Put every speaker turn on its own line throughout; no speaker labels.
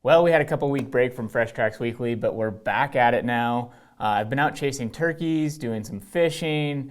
Well, we had a couple week break from Fresh Tracks Weekly, but we're back at it now. I've been out chasing turkeys, doing some fishing.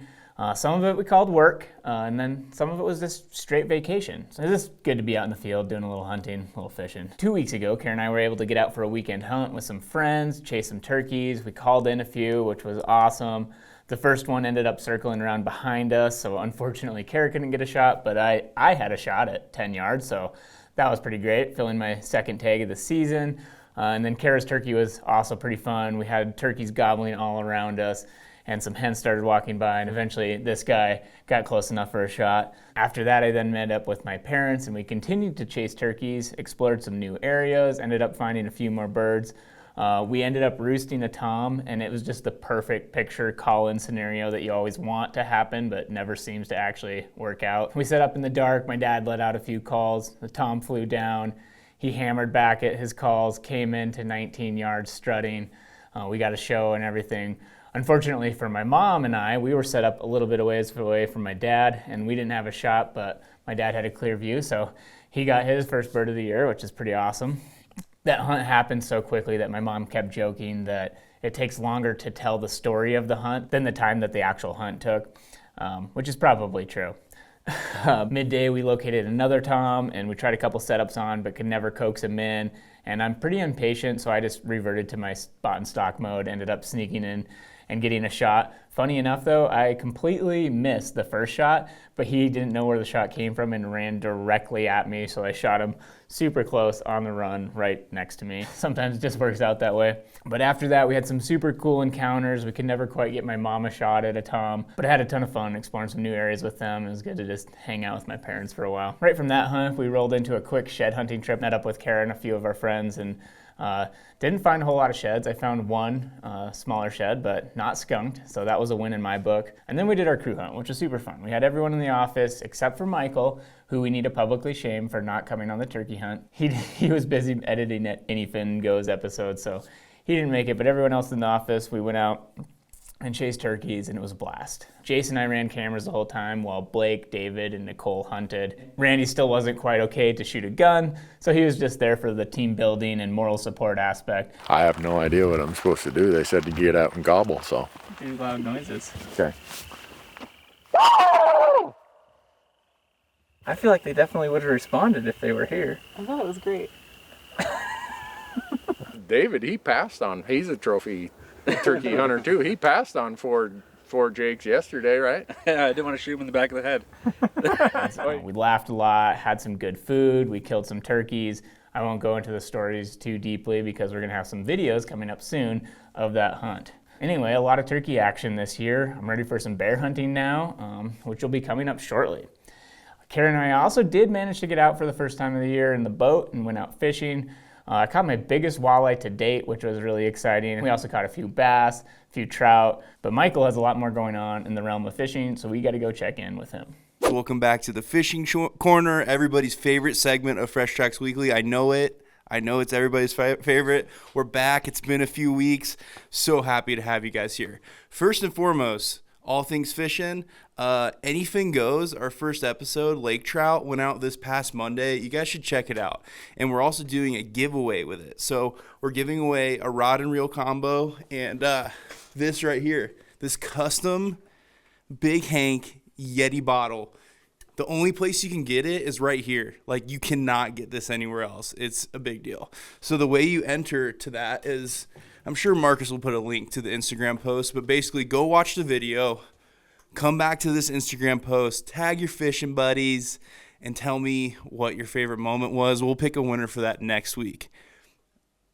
Some of it we called work, and then some of it was just straight vacation. So it's just good to be out in the field doing a little hunting, a little fishing. 2 weeks ago, Karen and I were able to get out for a weekend hunt with some friends, chase some turkeys. We called in a few, which was awesome. The first one ended up circling around behind us, so unfortunately Kara couldn't get a shot, but I had a shot at 10 yards, so that was pretty great, filling my second tag of the season. And then Kara's turkey was also pretty fun. We had turkeys gobbling all around us, and some hens started walking by, and eventually this guy got close enough for a shot. After that, I then met up with my parents, and we continued to chase turkeys, explored some new areas, ended up finding a few more birds. We ended up roosting a tom, and it was just the perfect picture call-in scenario that you always want to happen, but never seems to actually work out. We set up in the dark. My dad let out a few calls. The tom flew down. He hammered back at his calls, came into 19 yards strutting. We got a show and everything. Unfortunately for my mom and I, we were set up a little bit away from my dad, and we didn't have a shot, but my dad had a clear view, so he got his first bird of the year, which is pretty awesome. That hunt happened so quickly that my mom kept joking that it takes longer to tell the story of the hunt than the time that the actual hunt took, which is probably true. Midday, we located another tom, and we tried a couple setups on, but could never coax him in. And I'm pretty impatient, so I just reverted to my spot and stock mode, ended up sneaking in and getting a shot. Funny enough, though, I completely missed the first shot, but he didn't know where the shot came from and ran directly at me, so I shot him super close on the run right next to me. Sometimes it just works out that way. But after that, we had some super cool encounters. We could never quite get my mom a shot at a tom, but I had a ton of fun exploring some new areas with them. It was good to just hang out with my parents for a while. Right from that hunt, we rolled into a quick shed hunting trip, met up with Kara and a few of our friends, and didn't find a whole lot of sheds. I found one smaller shed, but not skunked, so that was a win in my book. And then we did our crew hunt, which was super fun. We had everyone in the office except for Michael, who we need to publicly shame for not coming on the turkey hunt. He was busy editing Anything Goes episode, so he didn't make it, but everyone else in the office, we went out and chased turkeys, and it was a blast. Jason and I ran cameras the whole time while Blake, David, and Nicole hunted. Randy still wasn't quite okay to shoot a gun, so he was just there for the team building and moral support aspect.
I have no idea what I'm supposed to do. They said to get out and gobble, so.
Do loud noises.
Okay.
I feel like they definitely would have responded if they were here.
I thought it was great.
David, he passed on. He's a trophy turkey hunter too. He passed on four jakes yesterday, right?
Yeah, I didn't want to shoot him in the back of the head.
So we laughed a lot, had some good food, we killed some turkeys. I won't go into the stories too deeply because we're going to have some videos coming up soon of that hunt. Anyway, a lot of turkey action this year. I'm ready for some bear hunting now, which will be coming up shortly. Karen and I also did manage to get out for the first time of the year in the boat and went out fishing. I caught my biggest walleye to date, which was really exciting. We also caught a few bass, a few trout, but Michael has a lot more going on in the realm of fishing, so we got to go check in with him.
Welcome back to the Fishing Corner, everybody's favorite segment of Fresh Tracks Weekly. I know it's everybody's favorite. We're back. It's been a few weeks. So happy to have you guys here. First and foremost, all things fishing. Anything Goes, our first episode, Lake Trout, went out this past Monday. You guys should check it out. And we're also doing a giveaway with it. So we're giving away a rod and reel combo and this right here, this custom Big Hank Yeti bottle. The only place you can get it is right here. Like, you cannot get this anywhere else. It's a big deal. So the way you enter to that is, I'm sure Marcus will put a link to the Instagram post, but basically go watch the video, come back to this Instagram post, tag your fishing buddies, and tell me what your favorite moment was. We'll pick a winner for that next week.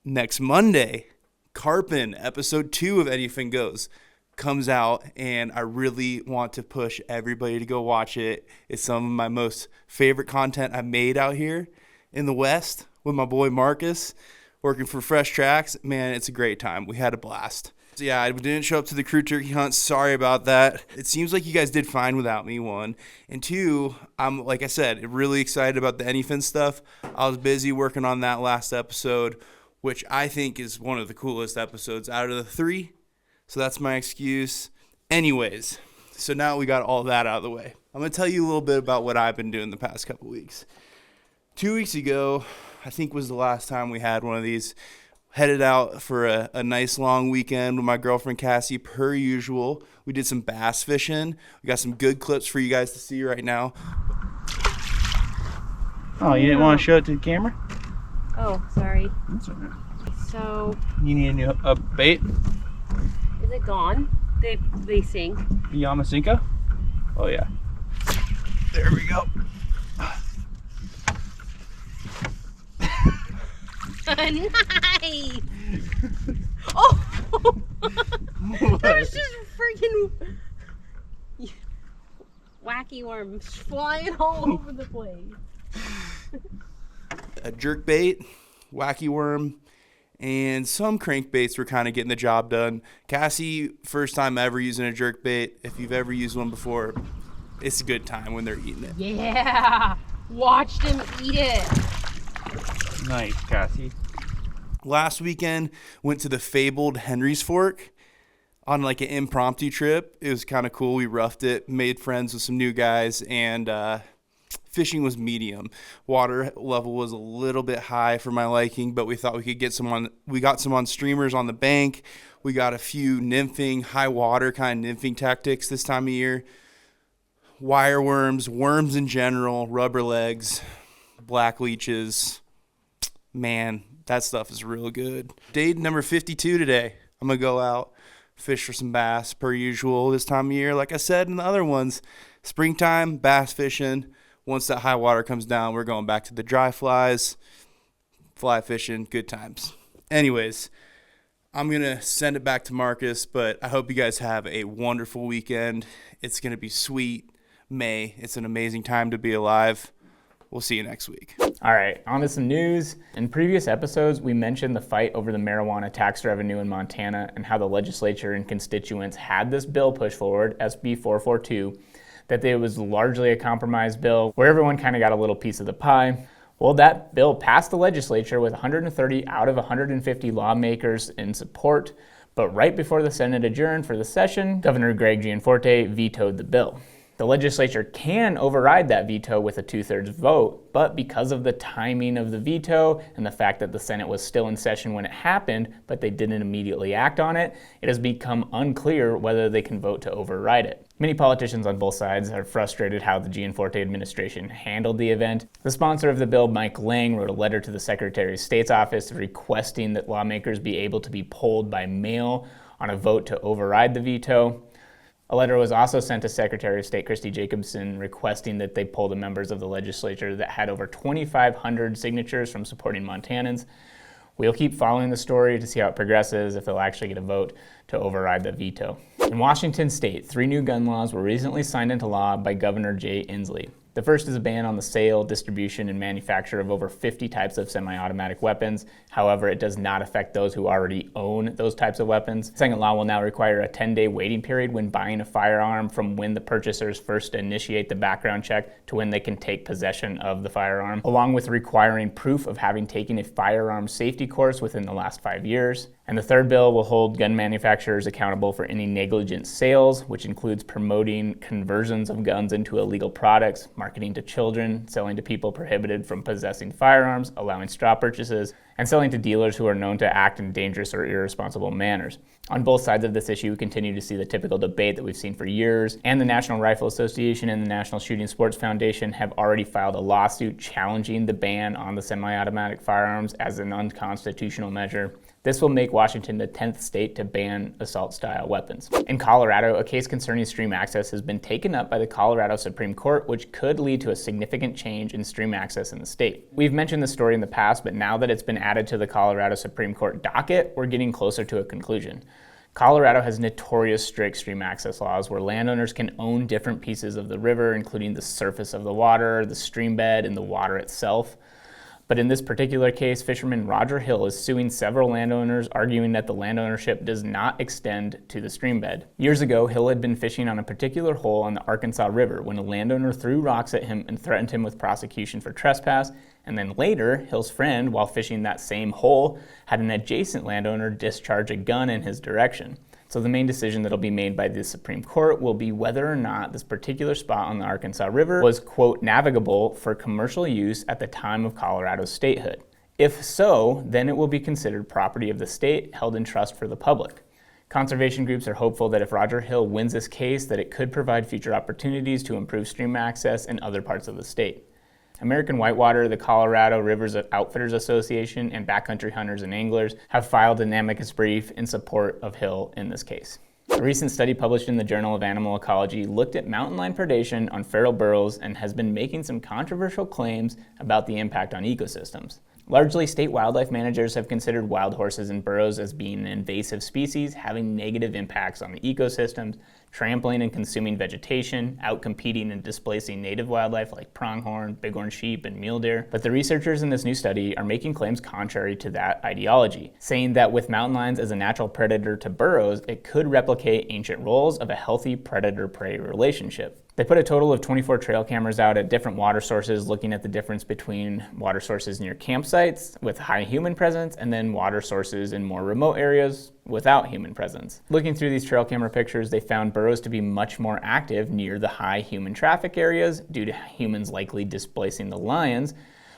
Next Monday, Carpin, episode 2 of Anything Goes, comes out, and I really want to push everybody to go watch it. It's some of my most favorite content I've made out here in the West with my boy Marcus, working for Fresh Tracks. Man, it's a great time. We had a blast. So yeah, I didn't show up to the crew turkey hunt. Sorry about that. It seems like you guys did fine without me, one. And two, I'm, like I said, really excited about the Anyfin stuff. I was busy working on that last episode, which I think is one of the coolest episodes out of the 3. So that's my excuse. Anyways, so now we got all that out of the way. I'm going to tell you a little bit about what I've been doing the past couple weeks. 2 weeks ago, I think was the last time we had one of these. Headed out for a nice long weekend with my girlfriend Cassie, per usual. We did some bass fishing. We got some good clips for you guys to see right now.
Oh, you didn't want to show it to the camera?
Oh, sorry.
That's okay.
So,
You need a new bait?
is it gone? They sink.
The Yamasinka? Oh yeah. There we go.
Nice! Oh! There's just freaking wacky worms flying all over the place.
A jerk bait, wacky worm, and some crankbaits were kind of getting the job done. Cassie, first time ever using a jerk bait. If you've ever used one before, it's a good time when they're eating it.
Yeah! Watched him eat it.
Nice, Cassie.
Last weekend, went to the fabled Henry's Fork on like an impromptu trip. It was kind of cool. We roughed it, made friends with some new guys, and fishing was medium. Water level was a little bit high for my liking, but we thought we could get some on. We got some on streamers on the bank. We got a few nymphing, high water kind of nymphing tactics this time of year. Wire worms, worms in general, rubber legs, black leeches. Man, that stuff is real good. Day number 52 today. I'm going to go out, fish for some bass per usual this time of year. Like I said in the other ones, springtime, bass fishing. Once that high water comes down, we're going back to the dry flies, fly fishing, good times. Anyways, I'm going to send it back to Marcus, but I hope you guys have a wonderful weekend. It's going to be sweet. May. It's an amazing time to be alive. We'll see you next week.
All right, on to some news. In previous episodes, we mentioned the fight over the marijuana tax revenue in Montana and how the legislature and constituents had this bill pushed forward, SB 442, that it was largely a compromise bill where everyone kind of got a little piece of the pie. Well, that bill passed the legislature with 130 out of 150 lawmakers in support, but right before the Senate adjourned for the session, Governor Greg Gianforte vetoed the bill. The legislature can override that veto with a 2/3 vote, but because of the timing of the veto and the fact that the Senate was still in session when it happened, but they didn't immediately act on it, it has become unclear whether they can vote to override it. Many politicians on both sides are frustrated how the Gianforte administration handled the event. The sponsor of the bill, Mike Lang, wrote a letter to the Secretary of State's office requesting that lawmakers be able to be polled by mail on a vote to override the veto. A letter was also sent to Secretary of State Christy Jacobson requesting that they poll the members of the legislature that had over 2,500 signatures from supporting Montanans. We'll keep following the story to see how it progresses, if they'll actually get a vote to override the veto. In Washington state, 3 new gun laws were recently signed into law by Governor Jay Inslee. The first is a ban on the sale, distribution, and manufacture of over 50 types of semi-automatic weapons. However, it does not affect those who already own those types of weapons. The second law will now require a 10-day waiting period when buying a firearm from when the purchasers first initiate the background check to when they can take possession of the firearm, along with requiring proof of having taken a firearm safety course within the last 5 years. And the third bill will hold gun manufacturers accountable for any negligent sales, which includes promoting conversions of guns into illegal products, marketing to children, selling to people prohibited from possessing firearms, allowing straw purchases, and selling to dealers who are known to act in dangerous or irresponsible manners. On both sides of this issue, we continue to see the typical debate that we've seen for years, and the National Rifle Association and the National Shooting Sports Foundation have already filed a lawsuit challenging the ban on the semi-automatic firearms as an unconstitutional measure. This will make Washington the 10th state to ban assault-style weapons. In Colorado, a case concerning stream access has been taken up by the Colorado Supreme Court, which could lead to a significant change in stream access in the state. We've mentioned this story in the past, but now that it's been added to the Colorado Supreme Court docket, we're getting closer to a conclusion. Colorado has notorious strict stream access laws where landowners can own different pieces of the river, including the surface of the water, the stream bed, and the water itself. But in this particular case, fisherman Roger Hill is suing several landowners, arguing that the land ownership does not extend to the stream bed. Years ago, Hill had been fishing on a particular hole on the Arkansas River when a landowner threw rocks at him and threatened him with prosecution for trespass. And then later, Hill's friend, while fishing that same hole, had an adjacent landowner discharge a gun in his direction. So the main decision that'll be made by the Supreme Court will be whether or not this particular spot on the Arkansas River was, quote, navigable for commercial use at the time of Colorado's statehood. If so, then it will be considered property of the state, held in trust for the public. Conservation groups are hopeful that if Roger Hill wins this case, that it could provide future opportunities to improve stream access in other parts of the state. American Whitewater, the Colorado Rivers Outfitters Association, and Backcountry Hunters and Anglers have filed an amicus brief in support of Hill in this case. A recent study published in the Journal of Animal Ecology looked at mountain lion predation on feral burros and has been making some controversial claims about the impact on ecosystems. Largely, state wildlife managers have considered wild horses and burros as being an invasive species, having negative impacts on the ecosystems, trampling and consuming vegetation, outcompeting and displacing native wildlife like pronghorn, bighorn sheep, and mule deer. But the researchers in this new study are making claims contrary to that ideology, saying that with mountain lions as a natural predator to burros, it could replicate ancient roles of a healthy predator-prey relationship. They put a total of 24 trail cameras out at different water sources, looking at the difference between water sources near campsites with high human presence and then water sources in more remote areas without human presence. Looking through these trail camera pictures, they found burros to be much more active near the high human traffic areas due to humans likely displacing the lions,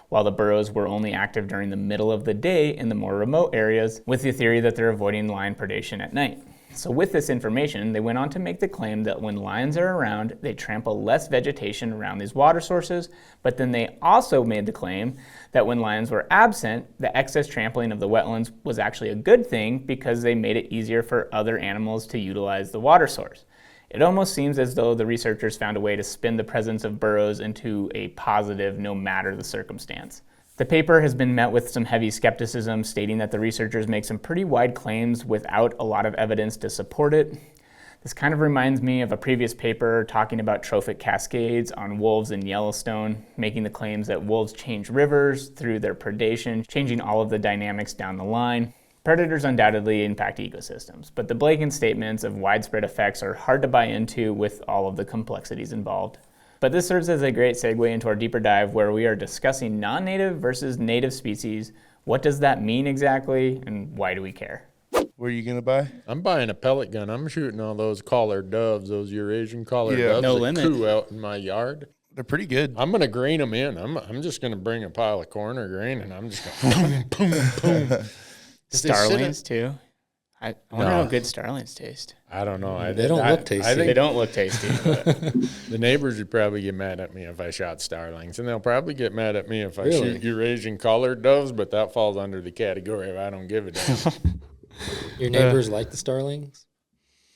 while the burros were only active during the middle of the day in the more remote areas, with the theory that they're avoiding lion predation at night. So with this information, they went on to make the claim that when lions are around, they trample less vegetation around these water sources, but then they also made the claim that when lions were absent, the excess trampling of the wetlands was actually a good thing because they made it easier for other animals to utilize the water source. It almost seems as though the researchers found a way to spin the presence of burros into a positive no matter the circumstance. The paper has been met with some heavy skepticism, stating that the researchers make some pretty wide claims without a lot of evidence to support it. This kind of reminds me of a previous paper talking about trophic cascades on wolves in Yellowstone, making the claims that wolves change rivers through their predation, changing all of the dynamics down the line. Predators undoubtedly impact ecosystems, but the blatant statements of widespread effects are hard to buy into with all of the complexities involved. But this serves as a great segue into our deeper dive where we are discussing non-native versus native species. What does that mean exactly, and why do we care?
What are you going to buy?
I'm buying a pellet gun. I'm shooting all those collared doves, those Eurasian collared doves
No
that
limit.
coo out in my yard.
They're pretty good.
I'm going to grain them in. I'm just going to bring a pile of corn or grain, and I'm just going to boom, boom, boom.
Starlings too. I wonder
No.
how good starlings taste.
I don't know.
They don't look tasty.
I think
They don't look tasty. But
the neighbors would probably get mad at me if I shot starlings, and they'll probably get mad at me if I shoot Eurasian collared doves, but that falls under the category of I don't give a damn.
Your neighbors like the starlings?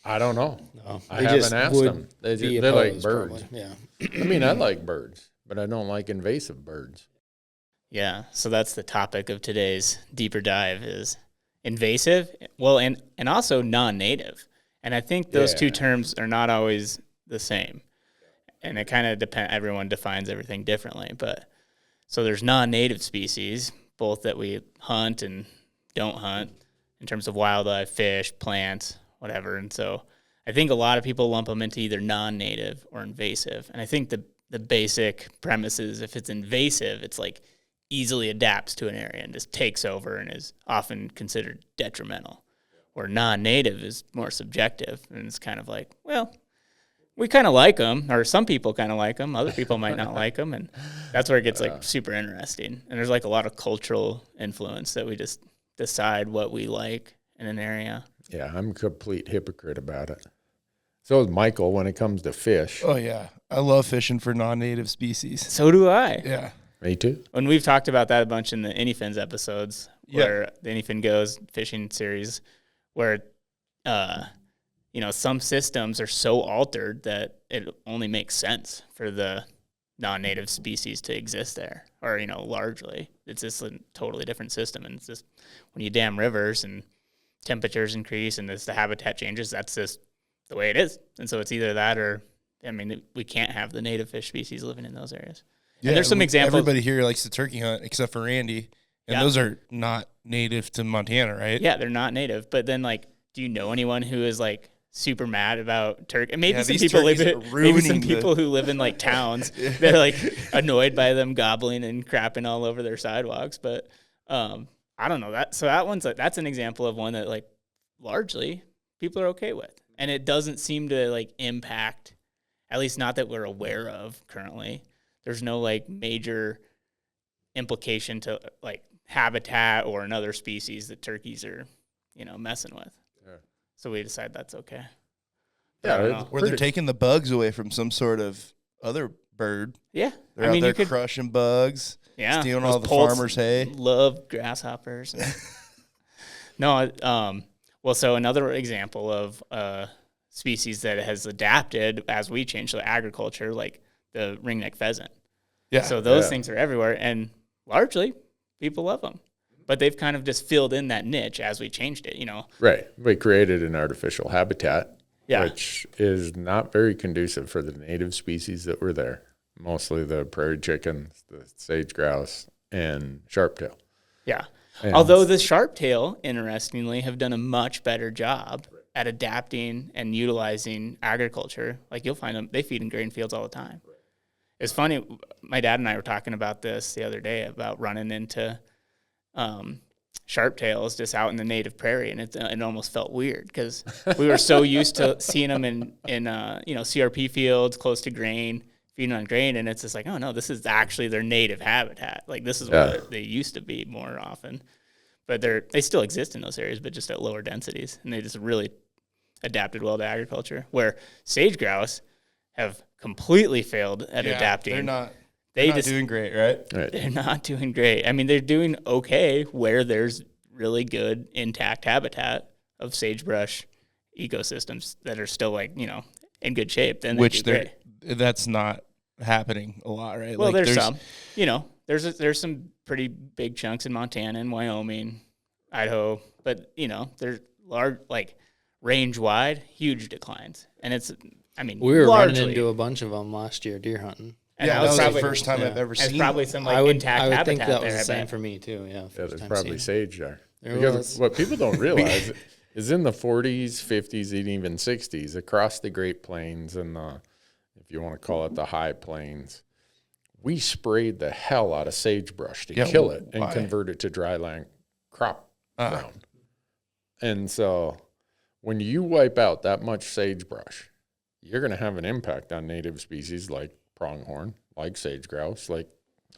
I don't know.
No,
I haven't asked them. They like
opposed,
birds.
probably. Yeah.
I mean, I like birds, but I don't like invasive birds.
yeah, so that's the topic of today's deeper dive is invasive, well, and also non-native. And I think those two terms are not always the same. And it kind of depends, everyone defines everything differently. But so there's non-native species, both that we hunt and don't hunt in terms of wildlife, fish, plants, whatever. And so I think a lot of people lump them into either non-native or invasive. And I think the basic premise is if it's invasive, it's like easily adapts to an area and just takes over and is often considered detrimental. Or non-native is more subjective, and it's kind of like, well, we kind of like them, or some people kind of like them, other people might not like them, and that's where it gets like super interesting. And there's like a lot of cultural influence that we just decide what we like in an area.
Yeah, I'm a complete hypocrite about it. So is Michael when it comes to fish.
Oh, yeah. I love fishing for non-native species.
So do I.
Yeah.
Me too.
And we've talked about that a bunch in the Anyfins episodes, where the Anyfin Goes fishing series, where, some systems are so altered that it only makes sense for the non-native species to exist there, or, largely. It's just a totally different system. And it's just when you dam rivers and temperatures increase and the habitat changes, that's just the way it is. And so it's either that or, we can't have the native fish species living in those areas.
Yeah,
and there's some examples.
Everybody here likes to turkey hunt except for Randy. And those are not native to Montana, right?
Yeah, they're not native. But then, do you know anyone who is, super mad about turkey? And maybe some people who live in, towns, they're, annoyed by them gobbling and crapping all over their sidewalks. But I don't know. That's an example of one that, largely people are okay with. And it doesn't seem to, impact, at least not that we're aware of currently. There's no, major implication to, habitat or another species that turkeys are, messing with.
Yeah.
So we decided that's okay.
Yeah,
I don't
it's
know.
Or they're taking the bugs away from some sort of other bird.
Yeah.
They're out there crushing bugs, stealing all the farmers' hay.
Love grasshoppers. No, well, so another example of species that has adapted as we change to agriculture, like the ringneck pheasant.
Yeah.
So those things are everywhere, and largely people love them. But they've kind of just filled in that niche as we changed it,
Right. We created an artificial habitat,
Yeah.
which is not very conducive for the native species that were there. Mostly the prairie chickens, the sage grouse, and sharptail.
Yeah.
And
Although the sharptail, interestingly, have done a much better job at adapting and utilizing agriculture. Like you'll find them, they feed in grain fields all the time. It's funny, my dad and I were talking about this the other day about running into sharptails just out in the native prairie, and it almost felt weird because we were so used to seeing them in CRP fields close to grain, feeding on grain, and it's just like, oh no, this is actually their native habitat. Like this is where they used to be more often, but they still exist in those areas, but just at lower densities, and they just really adapted well to agriculture. Where sage grouse have completely failed at adapting.
They're not
Just
doing great, right?
Right.
They're not doing great. I mean, they're doing okay where there's really good intact habitat of sagebrush ecosystems that are still in good shape. Then
that's not happening a lot, right?
Well, there's some. There's some pretty big chunks in Montana and Wyoming, Idaho, but they're large, range wide, huge declines, and
We were
largely,
running into a bunch of them last year deer hunting.
and
that was
probably
the first time I've ever
There's
seen
probably
them.
some
I
intact
would
habitat
think that
there.
was the
I
same
bet.
for me too. Yeah,
Yeah,
first
there's
time
probably
seeing it.
sage there.
There
Because
was.
what people don't realize is in the 40s, 50s, and even 60s, across the Great Plains and if you want to call it the high plains, we sprayed the hell out of sagebrush to kill it and convert it to dry land crop ground. And so when you wipe out that much sagebrush, you're going to have an impact on native species like pronghorn, like sage grouse, like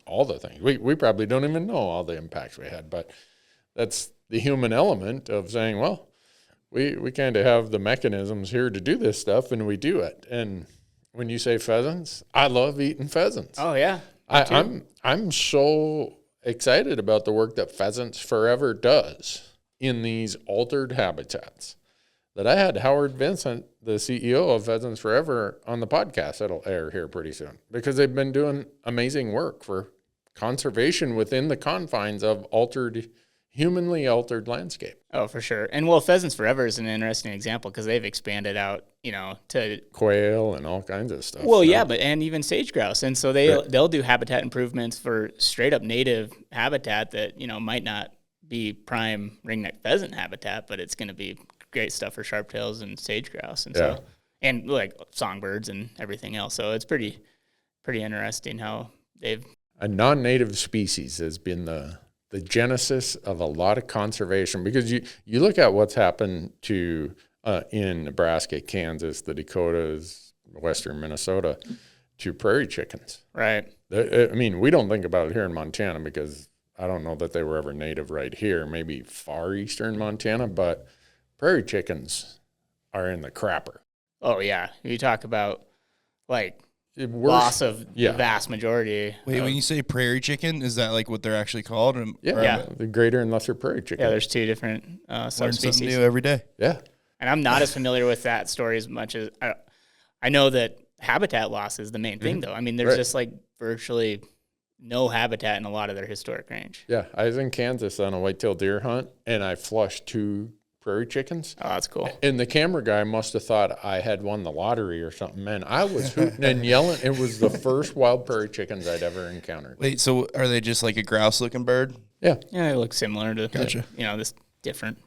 all the things. We probably don't even know all the impacts we had, but that's the human element of saying, well, we kind of have the mechanisms here to do this stuff, and we do it. And when you say pheasants, I love eating pheasants.
Oh yeah,
I'm so excited about the work that Pheasants Forever does in these altered habitats that I had Howard Vincent, the CEO of Pheasants Forever, on the podcast that'll air here pretty soon, because they've been doing amazing work for conservation within the confines of humanly altered landscape.
Oh, for sure. And Pheasants Forever is an interesting example because they've expanded out, to
Quail and all kinds of stuff.
Well, yeah, and even sage grouse, and so they'll do habitat improvements for straight up native habitat that might not be prime ringneck pheasant habitat, but it's going to be great stuff for sharptails and sage grouse, and so and songbirds and everything else. So it's pretty interesting how they've
a non-native species has been the genesis of a lot of conservation, because you look at what's happened to in Nebraska, Kansas, the Dakotas, western Minnesota, to prairie chickens.
Right.
I mean, we don't think about it here in Montana because I don't know that they were ever native right here, maybe far eastern Montana, but prairie chickens are in the crapper.
Oh, yeah. You talk about, loss of the vast majority.
Wait, when you say prairie chicken, is that what they're actually called?
Yeah, the greater and lesser prairie chicken.
Yeah, there's two different
Learn
subspecies.
something new every day.
Yeah.
And I'm not as familiar with that story as much as I know that habitat loss is the main thing, though. I mean, there's just virtually no habitat in a lot of their historic range.
Yeah, I was in Kansas on a whitetail deer hunt, and I flushed 2 prairie chickens.
Oh, that's cool.
And the camera guy must have thought I had won the lottery or something. Man, I was hooting and yelling. It was the first wild prairie chickens I'd ever encountered.
Wait, so are they just like a grouse-looking bird?
Yeah.
Yeah, they look similar to
Gotcha.
This different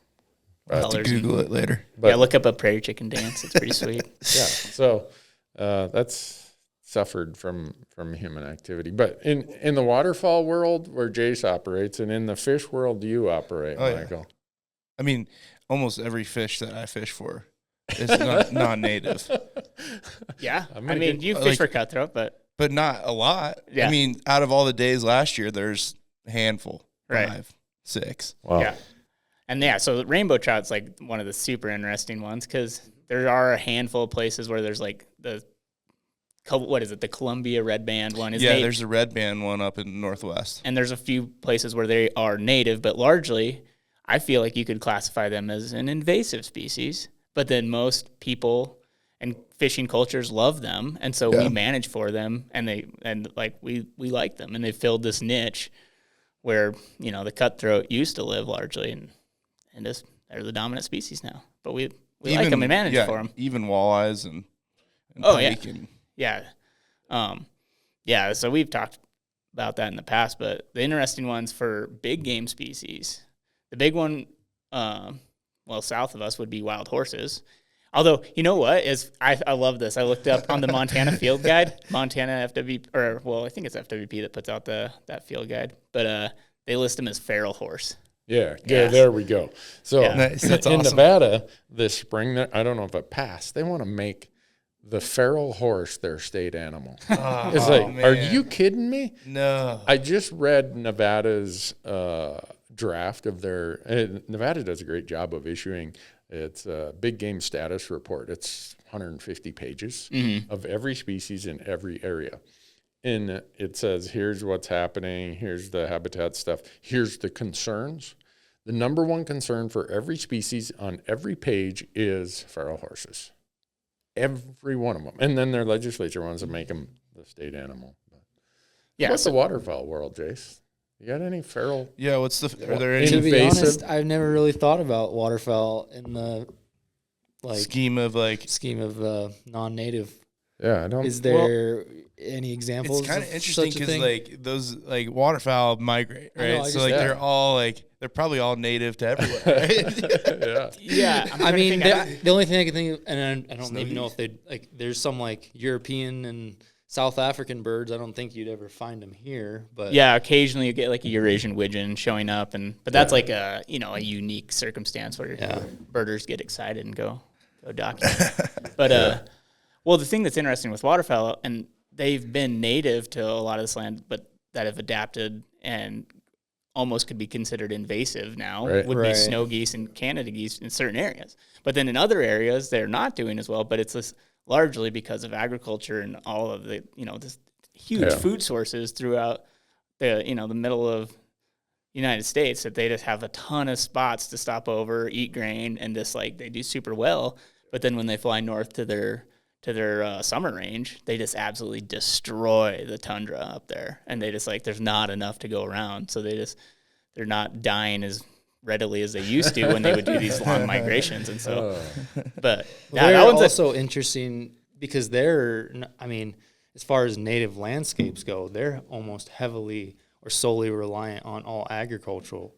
I'll have to
colors.
Google it later.
Yeah, look up a prairie chicken dance. It's pretty sweet.
Yeah, so that's suffered from human activity. But in the waterfowl world where Jace operates, and in the fish world you operate, Michael.
I mean, almost every fish that I fish for is non-native.
Yeah, you fish for cutthroat, but
not a lot.
Yeah.
I mean, out of all the days last year, there's a handful.
Right.
5. 6.
Wow.
Yeah. And yeah, so rainbow trout's like one of the super interesting ones because there are a handful of places where there's like the Columbia red band one is native.
There's a red band one up in the Northwest.
And there's a few places where they are native, but largely I feel like you could classify them as an invasive species. But then most people and fishing cultures love them, and so we manage for them, and we like them, and they filled this niche where the cutthroat used to live largely, and they're the dominant species now. But we like them and manage for them.
Even walleyes and pike
So we've talked about that in the past, but the interesting ones for big game species, the big one, south of us would be wild horses. Although, you know what I love this. I looked up on the Montana Field Guide, Montana FWP, I think it's FWP that puts out that field guide, but they list them as feral horse.
Yeah, there we go. So
Nice. That's
in
awesome.
Nevada this spring, I don't know if it passed, they want to make the feral horse their state animal. It's like,
man.
are you kidding me?
No.
I just read Nevada's draft of their. Nevada does a great job of issuing its big game status report. It's 150 pages of every species in every area. And it says, here's what's happening, here's the habitat stuff, here's the concerns. The number one concern for every species on every page is feral horses. Every one of them. And then their legislature wants to make them the state animal. What's the waterfowl world, Jace? You got any feral?
Yeah, are there any
To be
invasive?
honest, I've never really thought about waterfowl in the
scheme of
non-native.
Yeah, I don't.
Is there any examples?
It's kind of
of
interesting
such a thing?
because those waterfowl migrate,
I know,
right?
I
So
just-
they're all they're probably all native to everywhere, right?
Yeah.
Yeah,
I mean, the only thing I can think of, and I don't even know if they there's some European and South African birds. I don't think you'd ever find them here, but
yeah, occasionally you get like a Eurasian widgeon showing up, but that's like a unique circumstance where birders get excited and go document. But the thing that's interesting with waterfowl, and they've been native to a lot of this land, but that have adapted and almost could be considered invasive now, would be snow geese and Canada geese in certain areas. But then in other areas, they're not doing as well, but it's largely because of agriculture and all of the, this huge food sources throughout the middle of the United States, that they just have a ton of spots to stop over, eat grain, and just they do super well. But then when they fly north to their summer range, they just absolutely destroy the tundra up there, and they just there's not enough to go around, so they're not dying as readily as they used to when they would do these long migrations. And so, but
they're
that one's
also interesting because as far as native landscapes go, they're almost heavily or solely reliant on all agricultural,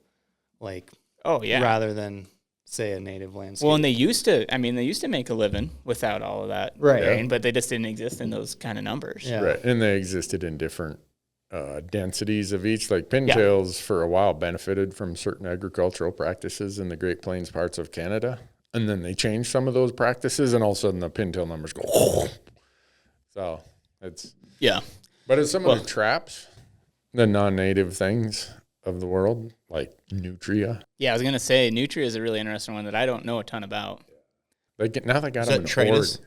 rather than say a native landscape.
Well, and they used to make a living without all of that rain, but they just didn't exist in those kind of numbers.
Yeah.
Right, and they existed in different densities of each. Like pintails for a while benefited from certain agricultural practices in the Great Plains parts of Canada, and then they changed some of those practices, and all of a sudden the pintail numbers go. So it's but it's some of the traps, the non-native things of the world, like nutria.
Yeah, I was gonna say nutria is a really interesting one that I don't know a ton about.
They got them in
Tritus?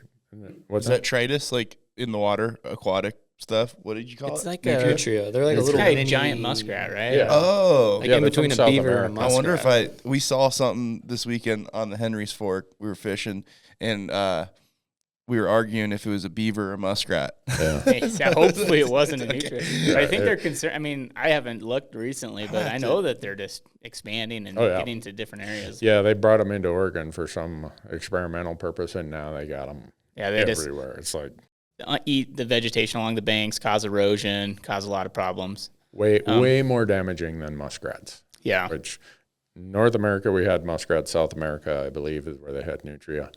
What's
Is that Tritus, in the water, aquatic stuff? What did you call
It's
it?
like
Nutria. They're like a
it's
little
kind of
mini
giant muskrat, right?
Yeah.
Oh.
Like
Yeah,
in
they're
between
from
a
South
beaver
America.
and a muskrat.
I wonder if we saw something this weekend on the Henry's Fork. We were fishing, and we were arguing if it was a beaver or a muskrat.
Yeah.
Hopefully it wasn't a nutria. But I think they're concerned. I mean, I haven't looked recently, but I know that they're just expanding and getting to different areas.
Yeah, they brought them into Oregon for some experimental purpose, and now they got them everywhere. It's like
eat the vegetation along the banks, cause erosion, cause a lot of problems.
way more damaging than muskrats.
Yeah.
Which North America, we had muskrats. South America, I believe, is where they had nutria.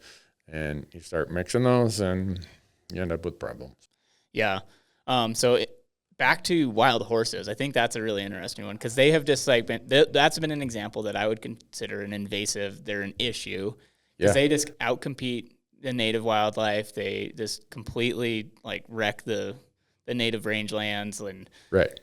And you start mixing those, and you end up with problems.
Yeah. Back to wild horses. I think that's a really interesting one because they have just that's been an example that I would consider an invasive. They're an issue because they just outcompete the native wildlife. They just completely wreck the native rangelands and
Right.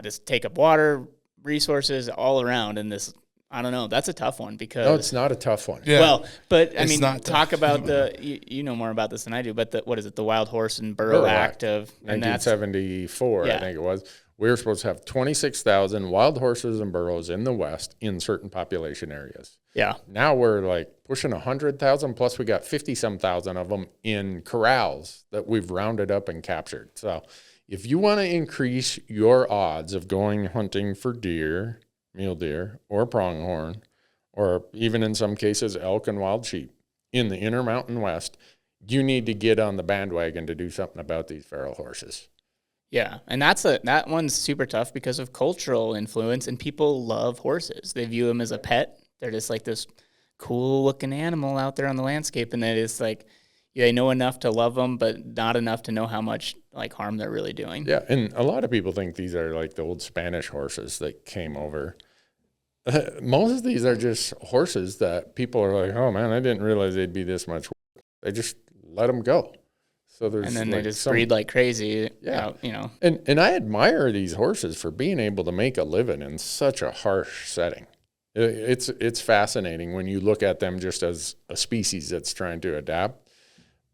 just take up water, resources all around in this. I don't know. That's a tough one because
No, it's not a tough one.
Yeah.
well, but I
It's
mean,
not
talk
tough.
about you know more about this than I do. But what is it? The Wild Horse and Burro Act of and that's
1974,
Yeah.
I think it was. We were supposed to have 26,000 wild horses and burros in the West in certain population areas.
yeah.
Now we're like pushing 100,000, plus we got 50-some thousand of them in corrals that we've rounded up and captured. So if you want to increase your odds of going hunting for deer, mule deer, or pronghorn, or even in some cases elk and wild sheep in the Intermountain West, you need to get on the bandwagon to do something about these feral horses.
Yeah, and that one's super tough because of cultural influence, and people love horses. They view them as a pet. They're just like this cool looking animal out there on the landscape, and then it's like they know enough to love them, but not enough to know how much like harm they're really doing.
Yeah, and a lot of people think these are like the old Spanish horses that came over. Most of these are just horses that people are like, oh man, I didn't realize they'd be this much work. They just let them go. So there's
And then
like
they just breed like crazy.
Yeah.
You know.
And I admire these horses for being able to make a living in such a harsh setting. It's fascinating when you look at them just as a species that's trying to adapt.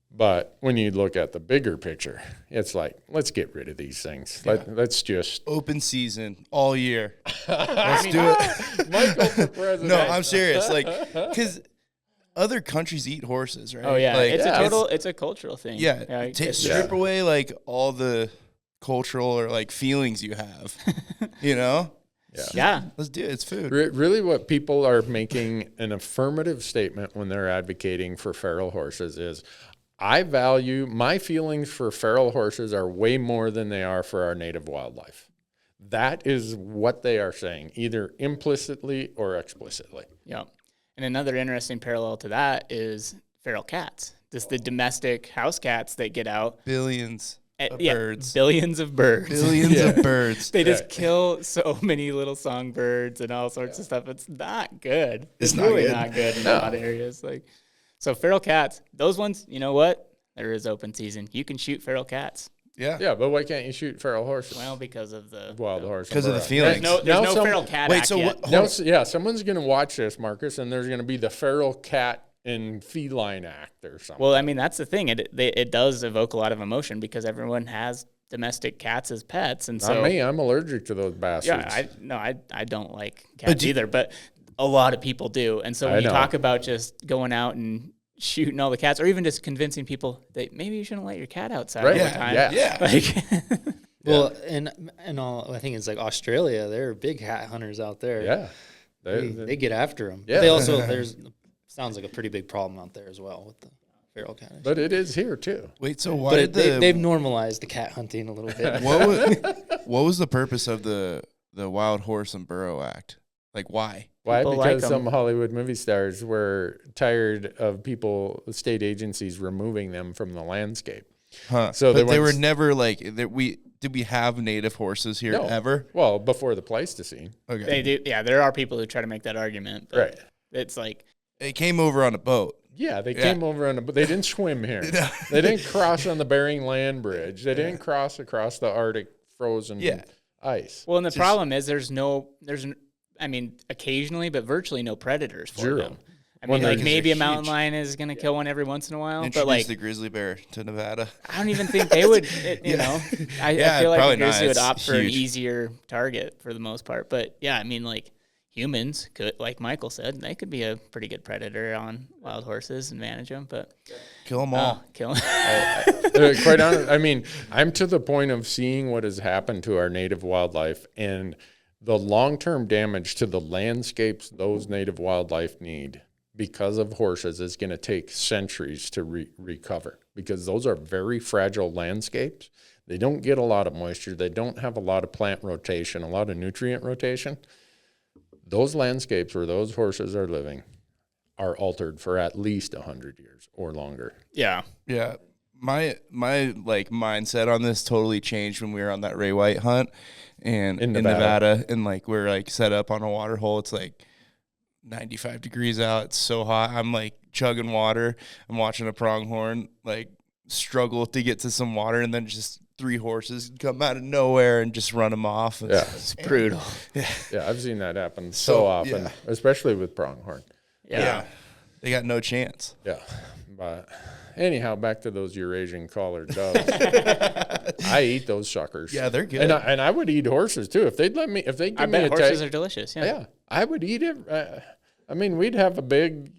But when you look at the bigger picture, it's like, let's get rid of these things. Let's just
Open season all year. Let's do it.
Michael for president.
No, I'm serious. Like, because other countries eat horses, right?
Oh yeah,
Like,
it's a cultural thing.
Yeah, strip away like all the cultural or like feelings you have. You know?
Yeah.
Let's do it. It's food.
Really what people are making an affirmative statement when they're advocating for feral horses is, I value, my feelings for feral horses are way more than they are for our native wildlife. That is what they are saying, either implicitly or explicitly.
Yeah. And another interesting parallel to that is feral cats. Just the domestic house cats that get out.
Billions of
Yeah,
birds.
billions of birds.
Billions of birds.
They just kill so many little songbirds and all sorts of stuff. It's not good. It's
not
really
good.
not good in a lot of areas. Like, so feral cats, those ones, you know what? There is open season. You can shoot feral cats.
Yeah.
Yeah, but why can't you shoot feral horses?
Well, because of the
Wild horse.
Because of the
burro.
feelings.
There's no feral cat
Wait,
act
so
yet.
what?
Now, yeah, someone's going to watch this, Marcus, and there's going to be the feral cat and feline act or something.
Well, I mean, that's the thing. It does evoke a lot of emotion because everyone has domestic cats as pets, and
Not
so
me. I'm allergic to those bastards.
I don't like cats either, but a lot of people do. And so when you talk about just going out and shooting all the cats, or even just convincing people that maybe you shouldn't let your cat outside all the time.
Yeah.
Like,
Well, and all, I think it's like Australia. They're big cat hunters out there.
Yeah.
They get after them.
Yeah.
They also sounds like a pretty big problem out there as well with the feral cat.
But it is here, too.
Wait, so why
But
did
they've normalized the cat hunting a little bit.
what was the purpose of the Wild Horse and Burro Act? Like, why?
Why?
People
Because
like 'em.
some Hollywood movie stars were tired of state agencies removing them from the landscape.
Huh?
So
but they were
went-
never like did we have native horses here
No.
ever?
Well, before the Pleistocene.
Okay,
they do. Yeah, there are people who try to make that argument. But
Right.
It's like,
it came over on a boat.
Yeah, they came over but they didn't swim here. They didn't cross on the Bering Land Bridge. They didn't cross across the Arctic frozen ice.
well, and the problem is I mean, occasionally, but virtually no predators for
Zero.
them. I mean,
Well,
like
they're
maybe a
huge.
mountain lion is going to kill one every once in a while,
Introduce
but like
the grizzly bear to Nevada.
I don't even think they would. You know, I feel like
probably
a grizzly
not.
would
It's
opt for an
huge.
easier target for the most part. But yeah, I mean, like humans could, like Michael said, they could be a pretty good predator on wild horses and manage them. But
Kill them all.
kill them.
Quite honest, I mean, I'm to the point of seeing what has happened to our native wildlife and the long-term damage to the landscapes those native wildlife need because of horses is going to take centuries to recover because those are very fragile landscapes. They don't get a lot of moisture. They don't have a lot of plant rotation, a lot of nutrient rotation. Those landscapes where those horses are living are altered for at least 100 years or longer.
Yeah.
Yeah. My like mindset on this totally changed when we were on that Ray White hunt and in Nevada and like we're like set up on a water hole. It's like 95 degrees out. It's so hot. I'm like chugging water. I'm watching a pronghorn like struggle to get to some water and then just 3 horses come out of nowhere and just run them off.
Yeah.
It's brutal.
Yeah, I've seen that happen so often, especially with pronghorn.
Yeah. They got no chance.
Yeah. But anyhow, back to those Eurasian collared doves. I eat those suckers.
Yeah, they're good.
And I would eat horses too. If they'd give me a
horses are delicious.
yeah, I would eat it. I mean, we'd have a big,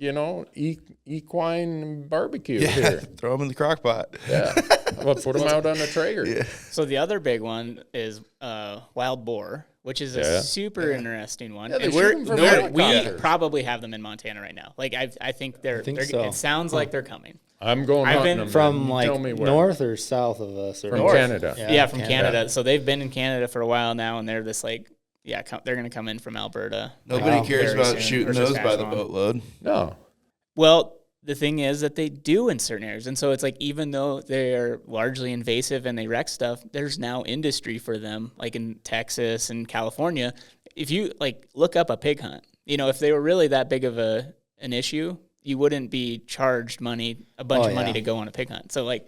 equine barbecue here.
Throw them in the crock pot.
Yeah. Well, put them out on a Traeger. Yeah.
So the other big one is wild boar, which is a super interesting one.
Yeah,
And we probably have them in Montana right now. Like I think they're
so.
It sounds like they're coming.
I'm going hunting them.
From
Tell me where.
north or south of us? Or
From Canada.
Yeah, from Canada. So they've been in Canada for a while now, and they're this they're going to come in from Alberta.
Nobody cares about
soon,
shooting
or
those by the
Saskatchewan.
boatload.
No.
Well, the thing is that they do in certain areas. And so it's like, even though they're largely invasive and they wreck stuff, there's now industry for them, like in Texas and California. If you look up a pig hunt, if they were really that big of an issue, you wouldn't be charged a bunch of money to go on a pig hunt. So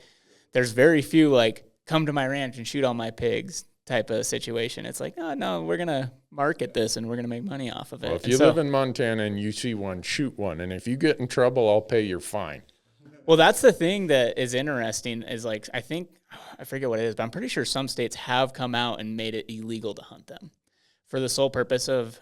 there's very few come to my ranch and shoot all my pigs type of situation. It's like, oh no, we're gonna market this and we're gonna make money off of it.
Well, if you live in Montana and you see one, shoot one, and if you get in trouble, I'll pay your fine.
Well, that's the thing that is interesting is I forget what it is, but I'm pretty sure some states have come out and made it illegal to hunt them for the sole purpose of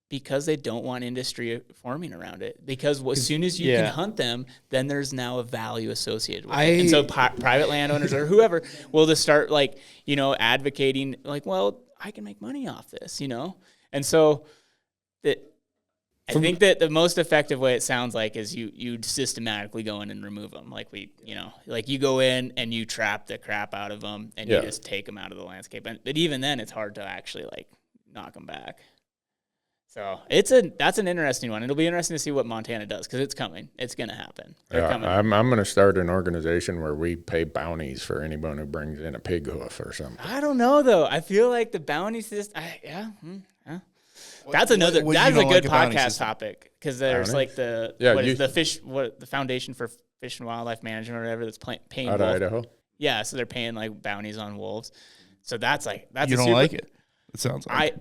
because they don't want industry forming around it. Because as soon as you can hunt them, then there's now a value associated with it. And so private landowners or whoever will just start advocating well, I can make money off this, And so I think that the most effective way it sounds like is you systematically go in and remove them. You go in and you trap the crap out of them and you just take them out of the landscape. But even then it's hard to actually knock them back. So that's an interesting one. It'll be interesting to see what Montana does because it's coming. It's going to happen. They're coming.
I'm going to start an organization where we pay bounties for anyone who brings in a pig hoof or something.
I don't know though. I feel like the bounty system. That's a good podcast topic because there's the Foundation for Fish and Wildlife Management or whatever that's paying
out of Idaho.
Yeah, so they're paying bounties on wolves. So that's
you don't like it. It sounds like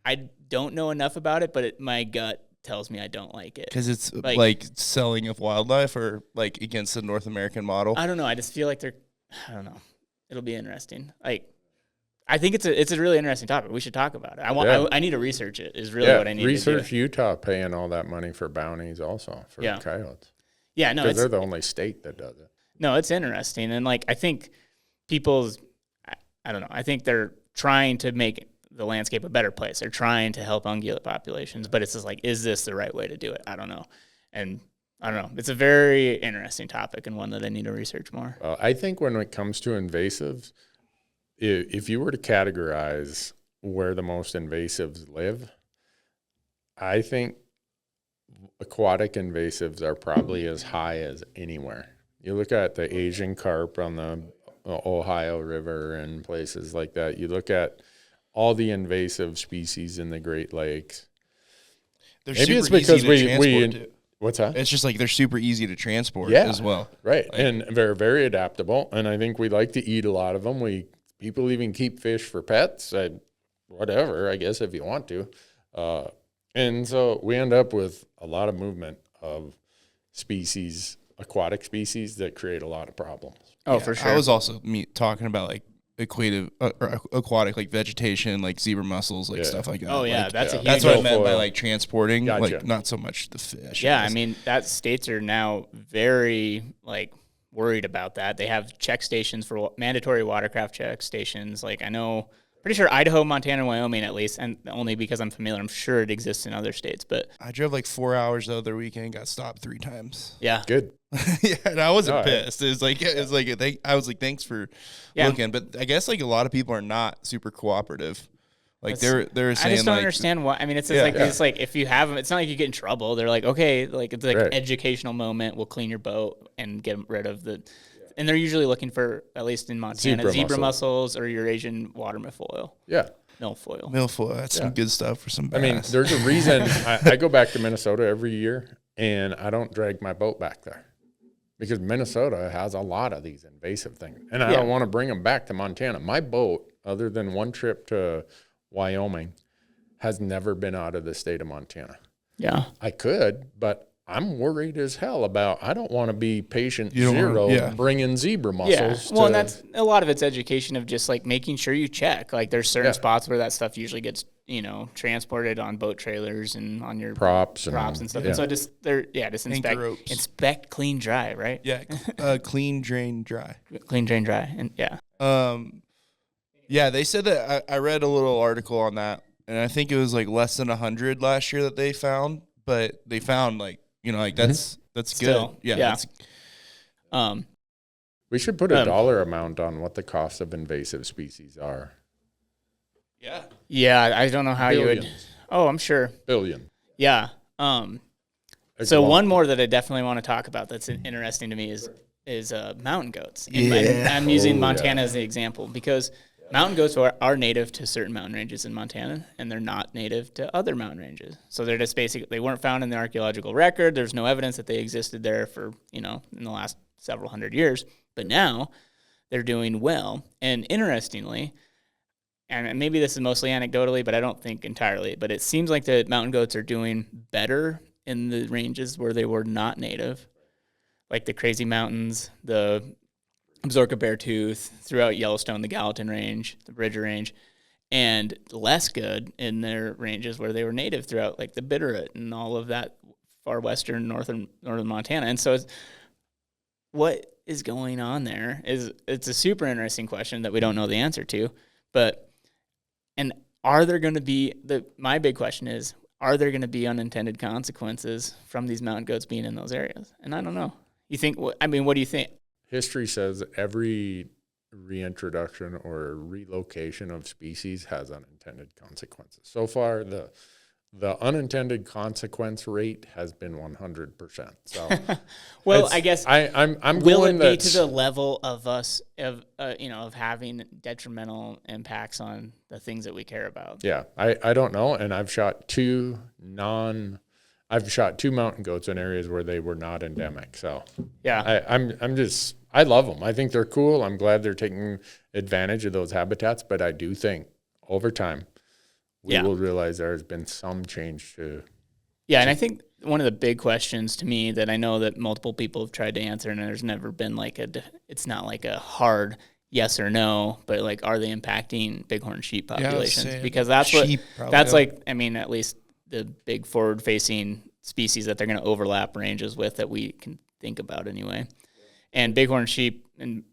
I don't know enough about it, but my gut tells me I don't like it.
Because it's selling of wildlife or against the North American model?
I don't know. I just feel like I don't know. It'll be interesting. I think it's a really interesting topic. We should talk about it. I need to research it is really what I need to do.
Research Utah paying all that money for bounties also for coyotes.
Yeah, no.
Because they're the only state that does it.
No, it's interesting. And I think I don't know. I think they're trying to make the landscape a better place. They're trying to help ungulate populations, but it's just is this the right way to do it? I don't know. And I don't know. It's a very interesting topic and one that I need to research more.
I think when it comes to invasives, if you were to categorize where the most invasives live, I think aquatic invasives are probably as high as anywhere. You look at the Asian carp on the Ohio River and places like that. You look at all the invasive species in the Great Lakes.
Maybe it's because we
what's that?
It's just they're super easy to transport as well.
Right. And they're very adaptable. And I think we like to eat a lot of them. People even keep fish for pets. Whatever, I guess, if you want to. And so we end up with a lot of movement of aquatic species that create a lot of problems.
Oh, for sure.
I was also talking about aquatic vegetation, zebra mussels, stuff like that.
Oh yeah, that's a huge.
That's what I meant by transporting,
gotcha.
Not so much the fish.
Yeah, I mean that states are now very worried about that. They have check stations for mandatory watercraft check stations. I know, pretty sure Idaho, Montana, and Wyoming at least, and only because I'm familiar. I'm sure it exists in other states, but
I drove 4 hours the other weekend, got stopped 3 times.
Yeah,
good.
Yeah, and I wasn't pissed. It was I was thanks for looking, but I guess a lot of people are not super cooperative. They're saying
I just don't understand why. I mean, it's if you have them, it's not like you get in trouble. They're okay, it's an educational moment. We'll clean your boat and get rid of the. And they're usually looking for, at least in Montana, zebra mussels or Eurasian water milfoil.
Yeah.
Milfoil.
That's some good stuff for some bass.
I mean, there's a reason I go back to Minnesota every year, and I don't drag my boat back there. because Minnesota has a lot of these invasive things. And I don't want to bring them back to Montana. My boat, other than one trip to Wyoming, has never been out of the state of Montana.
Yeah.
I could, but I'm worried as hell about, I don't want to be patient zero bringing zebra mussels.
Yeah. Well, and that's a lot of it's education of just like making sure you check. Like there's certain spots where that stuff usually gets, transported on boat trailers and on your
props and
stuff. And so just inspect, clean, dry, right?
Yeah. Clean, drain, dry.
Clean, drain, dry. And
yeah, they said that I read a little article on that, and I think it was like less than 100 last year that they found, but they found that's
Still,
good.
Yeah.
We should put a dollar amount on what the cost of invasive species are.
Yeah.
Yeah, I don't know how
Billions.
you would. Oh, I'm sure.
Billion.
Yeah. So one more that I definitely want to talk about that's interesting to me is mountain goats. And I'm using Montana as the example because mountain goats are native to certain mountain ranges in Montana, and they're not native to other mountain ranges. So they're just they weren't found in the archaeological record. There's no evidence that they existed there for, in the last several hundred years. But now they're doing well. And interestingly, and maybe this is mostly anecdotally, but I don't think entirely, but it seems like the mountain goats are doing better in the ranges where they were not native, like the Crazy Mountains, the Absaroka Beartooth, throughout Yellowstone, the Gallatin Range, the Bridger Range, and less good in their ranges where they were native throughout, like the Bitterroot and all of that far western, northern Montana. And so what is going on there it's a super interesting question that we don't know the answer to, and are there going to be, my big question is, are there going to be unintended consequences from these mountain goats being in those areas? And I don't know. What do you think?
History says every reintroduction or relocation of species has unintended consequences. So far, the unintended consequence rate has been 100%. So,
well, I guess
I'm
will
going
it be to the level of us of having detrimental impacts on the things that we care about?
Yeah, I don't know, and I've shot two mountain goats in areas where they were not endemic. So
yeah,
I love them. I think they're cool. I'm glad they're taking advantage of those habitats, but I do think over time we will realize there has been some change to.
Yeah, and I think one of the big questions to me that I know that multiple people have tried to answer, and there's never been it's not like a hard yes or no, but like, are they impacting bighorn sheep populations? Because that's at least the big forward-facing species that they're going to overlap ranges with that we can think about anyway. And bighorn sheep, and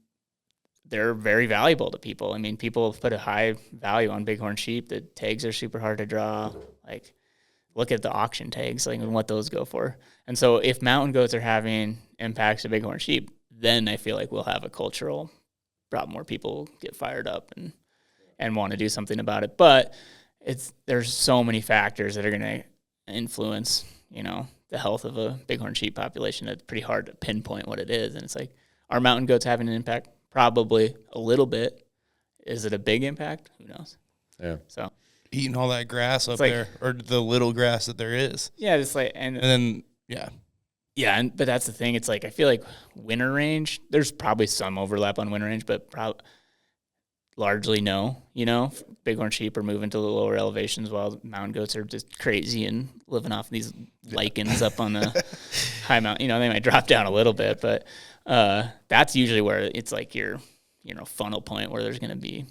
they're very valuable to people. I mean, people put a high value on bighorn sheep. The tags are super hard to draw. Like, look at the auction tags, and what those go for. And so if mountain goats are having impacts to bighorn sheep, then I feel like we'll have a cultural problem where people get fired up and want to do something about it. But there's so many factors that are going to influence, the health of a bighorn sheep population. It's pretty hard to pinpoint what it is. And it's like, are mountain goats having an impact? Probably a little bit. Is it a big impact? Who knows?
Yeah.
So
eating all that grass up there, or the little grass that there is.
Yeah, it's like, and
then
but that's the thing. It's like, I feel like winter range, there's probably some overlap on winter range, but largely no. Bighorn sheep are moving to the lower elevations while mountain goats are just crazy and living off these lichens up on the high mountain. They might drop down a little bit, but that's usually where it's like your funnel point where there's going to be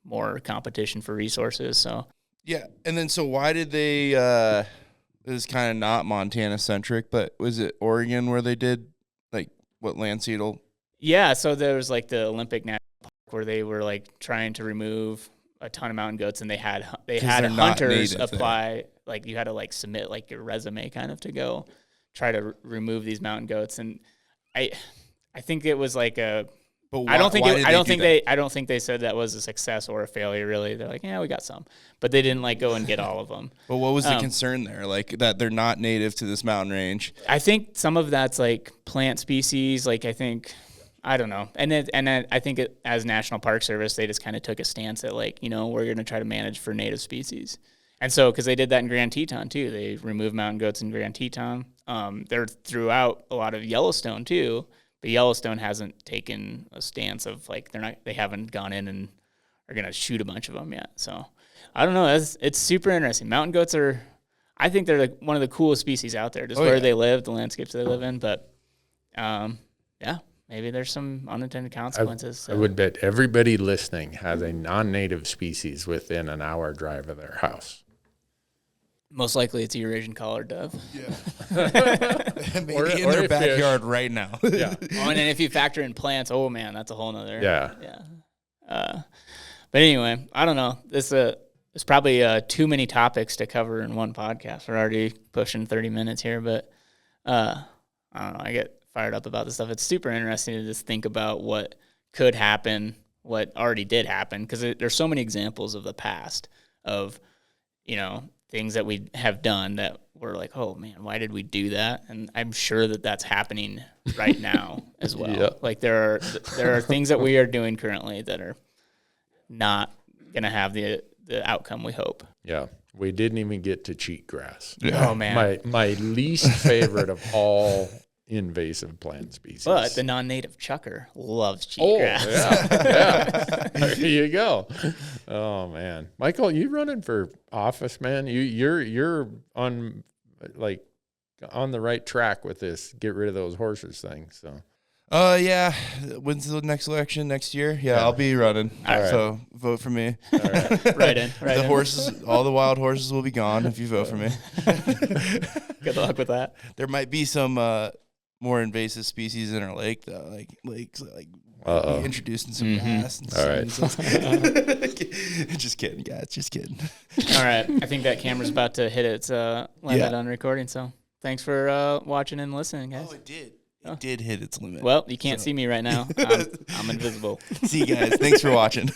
more competition for resources. So
yeah, and then so why did they this is kind of not Montana centric, but was it Oregon where they did like what Landseedle?
Yeah, so there was like the Olympic National Park where they were like trying to remove a ton of mountain goats, and they had hunters apply. Like, you had to like submit like your resume kind of to go try to remove these mountain goats. And I think it was like a. But why, I don't think they said that was a success or a failure. Really, they're like, yeah, we got some, but they didn't like go and get all of them.
But what was the concern there? Like, that they're not native to this mountain range.
I think some of that's like plant species. Like, I don't know. And then I think as National Park Service, they just kind of took a stance that like, we're going to try to manage for native species. And so, because they did that in Grand Teton too, they removed mountain goats in Grand Teton. They're throughout a lot of Yellowstone too, but Yellowstone hasn't taken a stance of like they haven't gone in and are gonna shoot a bunch of them yet. So I don't know. It's super interesting. Mountain goats I think they're like one of the coolest species out there, just where they live, the landscapes they live in. But yeah, maybe there's some unintended consequences.
I would bet everybody listening has a non-native species within an hour drive of their house.
Most likely it's a Eurasian collared dove.
Yeah. Maybe in their backyard right now.
Yeah.
Oh, and then if you factor in plants, oh man, that's a whole nother.
Yeah.
Yeah. But anyway, I don't know. There's probably too many topics to cover in one podcast. We're already pushing 30 minutes here, but I don't know. I get fired up about this stuff. It's super interesting to just think about what could happen, what already did happen, because there's so many examples of the past of, things that we have done that we're like, oh man, why did we do that? And I'm sure that that's happening right now as well.
Yeah.
Like there are things that we are doing currently that are not going to have the outcome we hope.
Yeah. We didn't even get to cheatgrass.
Yeah. Oh man.
My least favorite of all invasive plant species.
But the non-native chucker loves cheatgrass.
Yeah. There you go. Oh man, Michael, you running for office, man? You're on the right track with this. Get rid of those horses thing. So.
Yeah. When's the next election next year? Yeah, I'll be running.
All right.
So vote for me.
All right.
Right in.
The horses, all the wild horses will be gone if you vote for me.
Good luck with that.
There might be some more invasive species in our lake, though, like introducing some bass. And
All right.
stuff. Just kidding, guys. Just kidding.
All right. I think that camera's about to hit its limit on recording. So thanks for watching and listening, guys.
Oh, it did. It did hit its limit.
Well, you can't see me right now. I'm invisible.
See you guys. Thanks for watching.